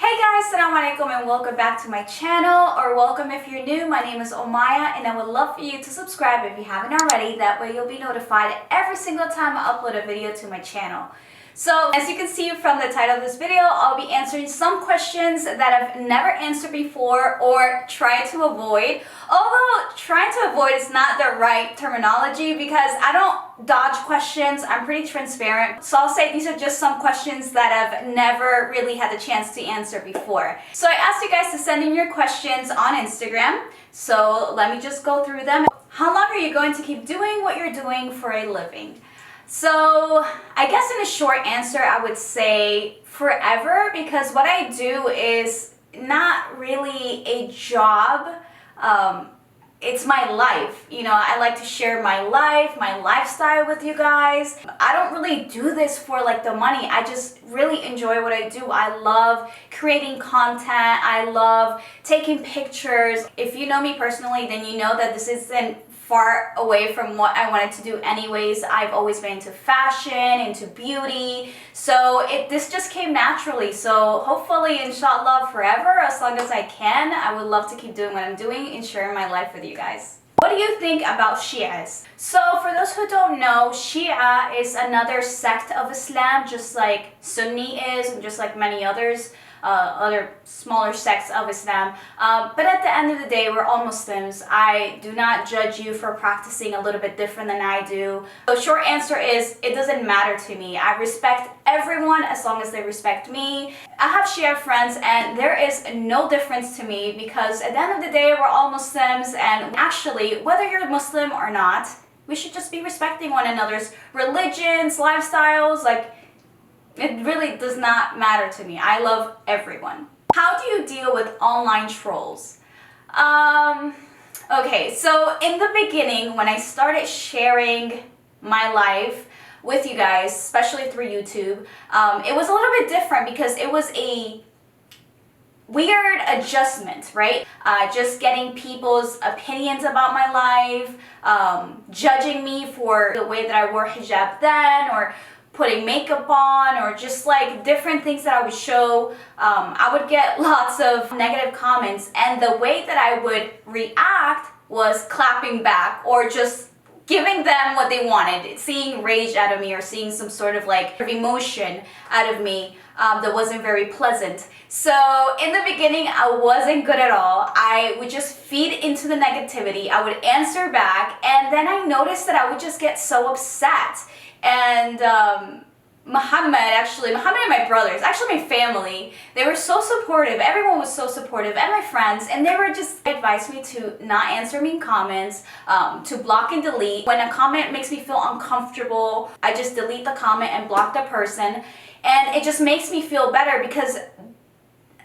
Hey guys, assalamu alaikum and welcome back to my channel, or welcome if you're new. My name is Omaya and I would love for you to subscribe if you haven't already. That way you'll be notified every single time I upload a video to my channel. So as you can see from the title of this video, I'll be answering some questions that I've never answered before or tried to avoid. Although trying to avoid is not the right terminology because I don't dodge questions. I'm pretty transparent. So I'll say these are just some questions that I've never really had the chance to answer before. So I asked you guys to send in your questions on Instagram. So let me just go through them. How long are you going to keep doing what you're doing for a living? So I guess in a short answer, I would say forever, because what I do is not really a job. It's my life. You know, I like to share my life, my lifestyle with you guys. I don't really do this for like the money. I just really enjoy what I do. I love creating content. I love taking pictures. If you know me personally, then you know that this isn't far away from what I wanted to do anyways. I've always been into fashion, into beauty, so this just came naturally. So hopefully, inshallah, forever, as long as I can. I would love to keep doing what I'm doing and sharing my life with you guys. What do you think about Shias? So for those who don't know, Shia is another sect of Islam, just like Sunni is, and just like many others. Other smaller sects of Islam. But at the end of the day, we're all Muslims. I do not judge you for practicing a little bit different than I do. So short answer is, it doesn't matter to me. I respect everyone as long as they respect me. I have Shia friends and there is no difference to me, because at the end of the day, we're all Muslims, and actually, whether you're Muslim or not, we should just be respecting one another's religions, lifestyles. Like, it really does not matter to me. I love everyone. How do you deal with online trolls? Okay, so in the beginning, when I started sharing my life with you guys, especially through YouTube, it was a little bit different because it was a weird adjustment, right? Just getting people's opinions about my life, judging me for the way that I wore hijab then, or putting makeup on, or just like different things that I would show. I would get lots of negative comments, and the way that I would react was clapping back or just giving them what they wanted, seeing rage out of me or seeing some sort of like emotion out of me that wasn't very pleasant. So in the beginning, I wasn't good at all. I would just feed into the negativity. I would answer back, and then I noticed that I would just get so upset. And Muhammad and my brothers, actually my family, they were so supportive. Everyone was so supportive, and my friends, and they were just advised me to not answer mean comments, to block and delete. When a comment makes me feel uncomfortable, I just delete the comment and block the person, and it just makes me feel better, because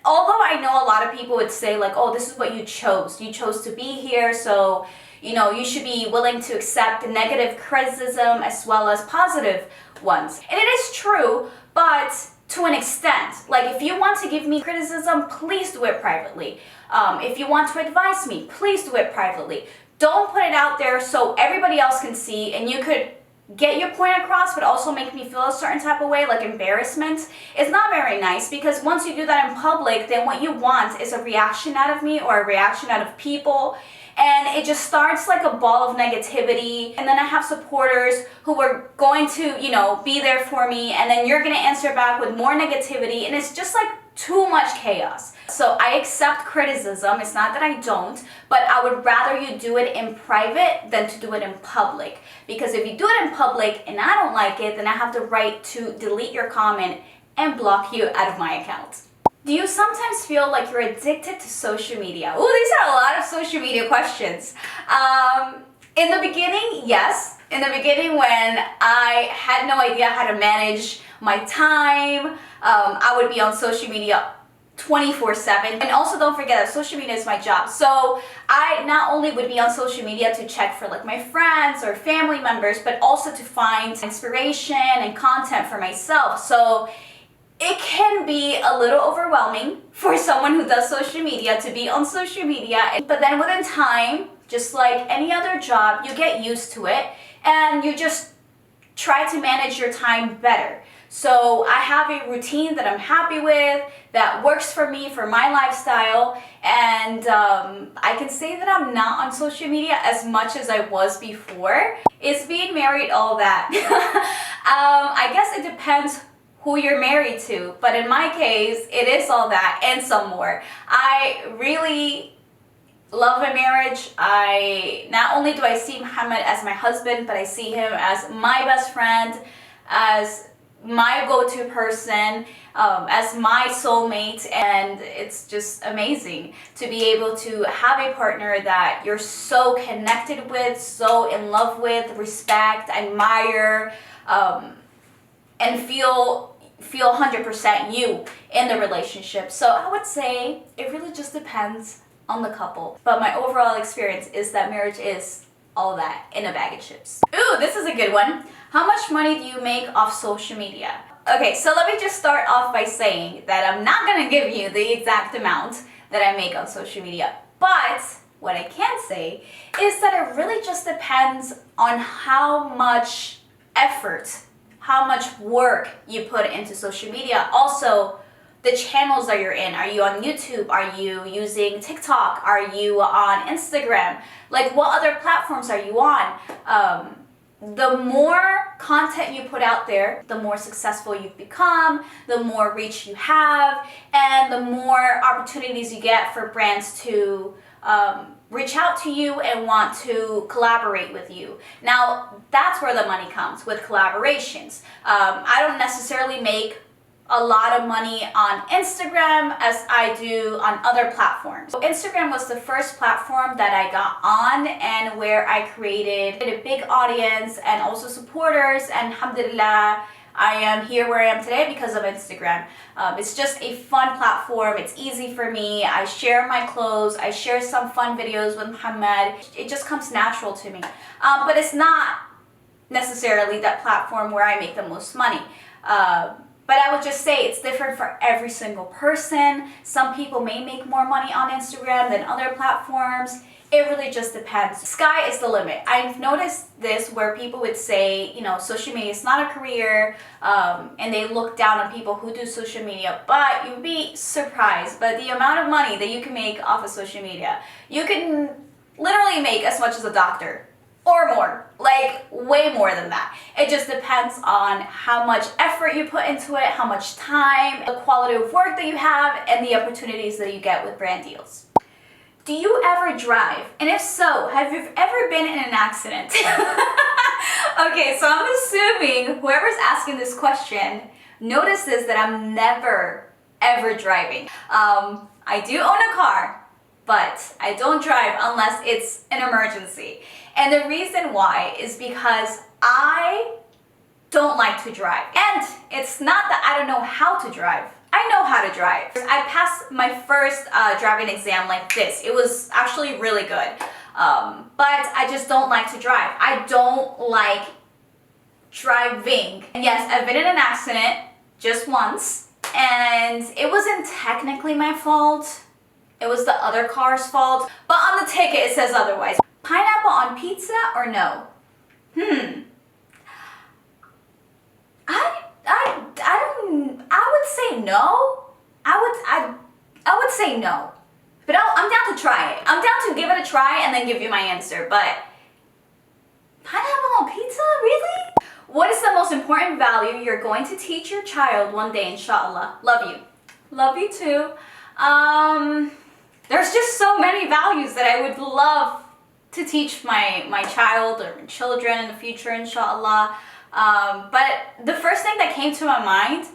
although I know a lot of people would say like, oh, this is what you chose to be here, so you know, you should be willing to accept negative criticism as well as positive ones. And it is true, but to an extent. Like, if you want to give me criticism, please do it privately. If you want to advise me, please do it privately. Don't put it out there so everybody else can see, and you could get your point across, but also make me feel a certain type of way, like embarrassment. It's not very nice, because once you do that in public, then what you want is a reaction out of me or a reaction out of people. And it just starts like a ball of negativity. And then I have supporters who are going to, you know, be there for me. And then you're going to answer back with more negativity. And it's just like too much chaos. So I accept criticism. It's not that I don't, but I would rather you do it in private than to do it in public. Because if you do it in public and I don't like it, then I have the right to delete your comment and block you out of my account. Do you sometimes feel like you're addicted to social media? Ooh, these are a lot of social media questions. In the beginning, yes. In the beginning, when I had no idea how to manage my time, I would be on social media 24/7. And also don't forget that social media is my job. So I not only would be on social media to check for like my friends or family members, but also to find inspiration and content for myself. So it can be a little overwhelming for someone who does social media to be on social media, but then within time, just like any other job, you get used to it and you just try to manage your time better. So I have a routine that I'm happy with, that works for me, for my lifestyle, and I can say that I'm not on social media as much as I was before. Is being married all that? I guess it depends who you're married to, but in my case, it is all that and some more. I really love my marriage. Not only do I see Muhammad as my husband, but I see him as my best friend, as my go-to person, as my soulmate, and it's just amazing to be able to have a partner that you're so connected with, so in love with, respect, admire, and feel 100% you in the relationship. So I would say it really just depends on the couple. But my overall experience is that marriage is all that in a bag of chips. Ooh, this is a good one. How much money do you make off social media? Okay, so let me just start off by saying that I'm not gonna give you the exact amount that I make on social media. But what I can say is that it really just depends on how much effort, how much work you put into social media. Also, the channels that you're in. Are you on YouTube? Are you using TikTok? Are you on Instagram? Like, what other platforms are you on? The more content you put out there, the more successful you've become, the more reach you have, and the more opportunities you get for brands to reach out to you and want to collaborate with you. Now, that's where the money comes, with collaborations. I don't necessarily make a lot of money on Instagram as I do on other platforms. So Instagram was the first platform that I got on and where I created a big audience and also supporters, and alhamdulillah, I am here where I am today because of Instagram. It's just a fun platform. It's easy for me. I share my clothes. I share some fun videos with Muhammad. It just comes natural to me. But it's not necessarily that platform where I make the most money. But I would just say it's different for every single person. Some people may make more money on Instagram than other platforms. It really just depends. Sky is the limit. I've noticed this where people would say, you know, social media is not a career, and they look down on people who do social media, but you'd be surprised by the amount of money that you can make off of social media. You can literally make as much as a doctor. Or more, like way more than that. It just depends on how much effort you put into it, how much time, the quality of work that you have, and the opportunities that you get with brand deals. Do you ever drive? And if so, have you ever been in an accident? Okay, so I'm assuming whoever's asking this question notices that I'm never, ever driving. I do own a car, but I don't drive unless it's an emergency. And the reason why is because I don't like to drive. And it's not that I don't know how to drive. I know how to drive. I passed my first driving exam like this. It was actually really good. But I just don't like to drive. I don't like driving. And yes, I've been in an accident just once. And it wasn't technically my fault. It was the other car's fault. But on the ticket it says otherwise. Pineapple on pizza or no? I would say no. I would say no. But I'm down to try it. I'm down to give it a try and then give you my answer. But pineapple on pizza? Really? What is the most important value you're going to teach your child one day, inshallah? Love you. Love you too. There's just so many values that I would love to teach my child or children in the future, inshallah. But the first thing that came to my mind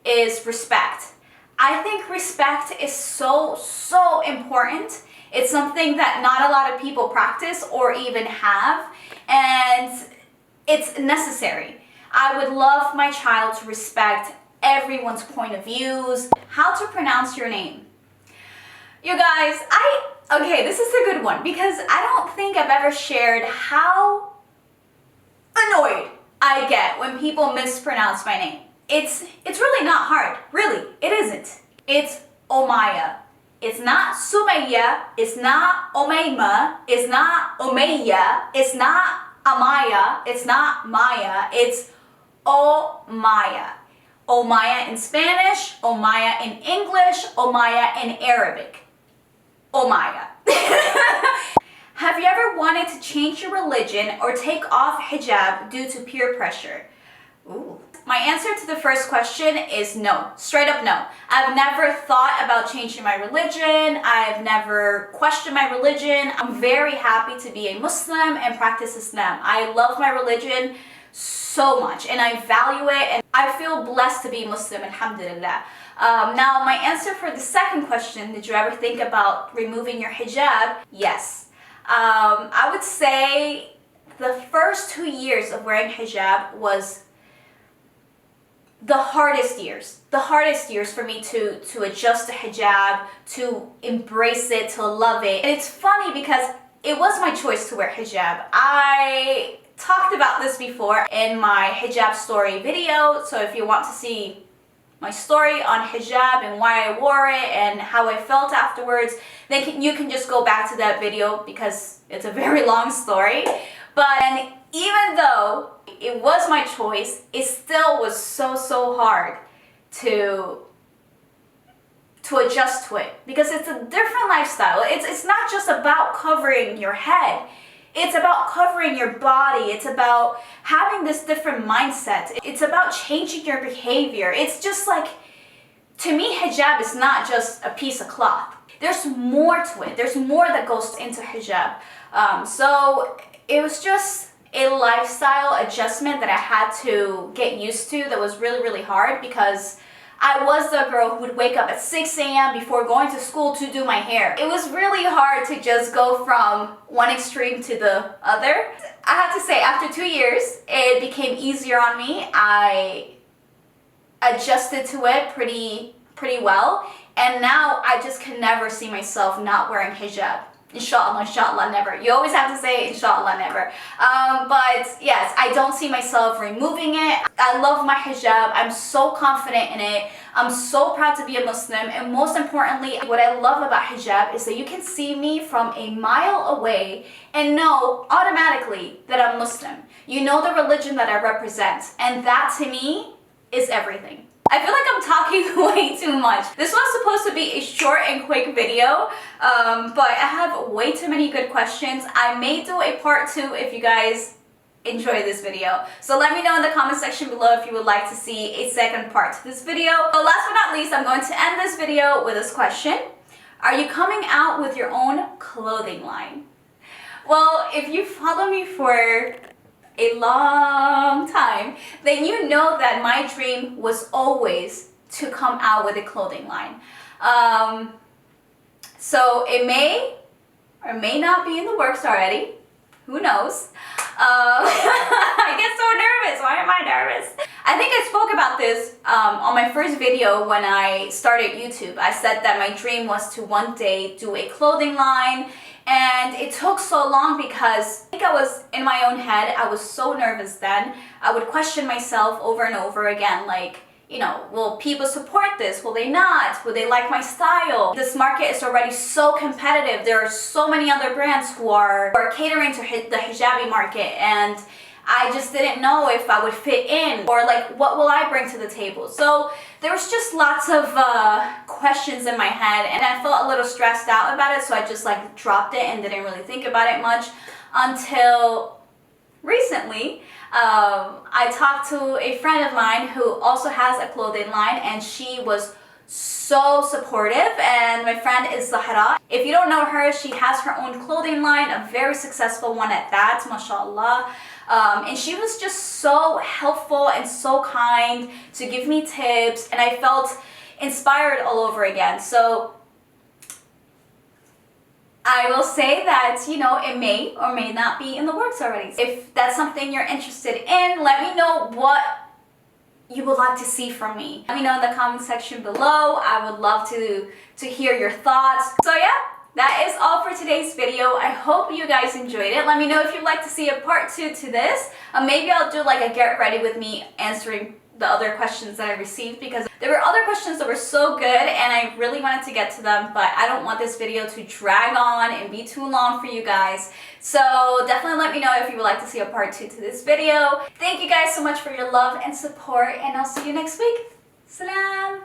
is respect. I think respect is so important. It's something that not a lot of people practice or even have, and it's necessary. I would love my child to respect everyone's point of views. How to pronounce your name? You guys, okay, this is a good one because I don't think I've ever shared how annoyed I get when people mispronounce my name. It's really not hard. Really, it isn't. It's Omaya. It's not Sumaya. It's not Omaima. It's not Omaya. It's not Amaya. It's not Maya. It's Omaya. Omaya in Spanish, Omaya in English, Omaya in Arabic. Omaya. Have you ever wanted to change your religion or take off hijab due to peer pressure? Ooh. My answer to the first question is no. Straight up no. I've never thought about changing my religion. I've never questioned my religion. I'm very happy to be a Muslim and practice Islam. I love my religion so much and I value it, and I feel blessed to be Muslim, alhamdulillah. Now, my answer for the second question, did you ever think about removing your hijab? Yes. I would say the first 2 years of wearing hijab was the hardest years. The hardest years for me to adjust to hijab, to embrace it, to love it. And it's funny because it was my choice to wear hijab. I talked about this before in my hijab story video, so if you want to see my story on hijab and why I wore it and how I felt afterwards, then you can just go back to that video because it's a very long story. But even though it was my choice, it still was so hard to adjust to it because it's a different lifestyle. It's not just about covering your head. It's about covering your body. It's about having this different mindset. It's about changing your behavior. It's just like, to me, hijab is not just a piece of cloth. There's more to it. There's more that goes into hijab. So it was just a lifestyle adjustment that I had to get used to that was really hard because I was the girl who would wake up at 6 a.m. before going to school to do my hair. It was really hard to just go from one extreme to the other. I have to say, after 2 years, it became easier on me. I adjusted to it pretty well. And now I just can never see myself not wearing hijab. Inshallah, never. You always have to say inshallah, never. But yes, I don't see myself removing it. I love my hijab. I'm so confident in it. I'm so proud to be a Muslim. And most importantly, what I love about hijab is that you can see me from a mile away and know automatically that I'm Muslim. You know the religion that I represent. And that to me is everything. I feel like I'm talking way too much. This was supposed to be a short and quick video, but I have way too many good questions. I may do a part 2 if you guys enjoy this video. So let me know in the comment section below if you would like to see a second part to this video. But last but not least, I'm going to end this video with this question. Are you coming out with your own clothing line? Well, if you follow me for a long time, then you know that my dream was always to come out with a clothing line. So it may or may not be in the works already. Who knows? I get so nervous. Why am I nervous? I think I spoke about this on my first video when I started YouTube. I said that my dream was to one day do a clothing line. And it took so long because I think I was in my own head. I was so nervous then. I would question myself over and over again, like, you know, will people support this? Will they not? Will they like my style? This market is already so competitive. There are so many other brands who are catering to the hijabi market, and I just didn't know if I would fit in or like what will I bring to the table. So there was just lots of questions in my head, and I felt a little stressed out about it, so I just like dropped it and didn't really think about it much until recently. I talked to a friend of mine who also has a clothing line, and she was so supportive, and my friend is Zahra. If you don't know her, she has her own clothing line, a very successful one at that, mashallah. And she was just so helpful and so kind to give me tips, and I felt inspired all over again. So I will say that, you know, it may or may not be in the works already. If that's something you're interested in, let me know what you would like to see from me. Let me know in the comment section below. I would love to hear your thoughts. So yeah, that is all for today's video. I hope you guys enjoyed it. Let me know if you'd like to see a part 2 to this. Maybe I'll do like a get ready with me answering the other questions that I received, because there were other questions that were so good and I really wanted to get to them, but I don't want this video to drag on and be too long for you guys. So definitely let me know if you would like to see a part 2 to this video. Thank you guys so much for your love and support, and I'll see you next week. Salam.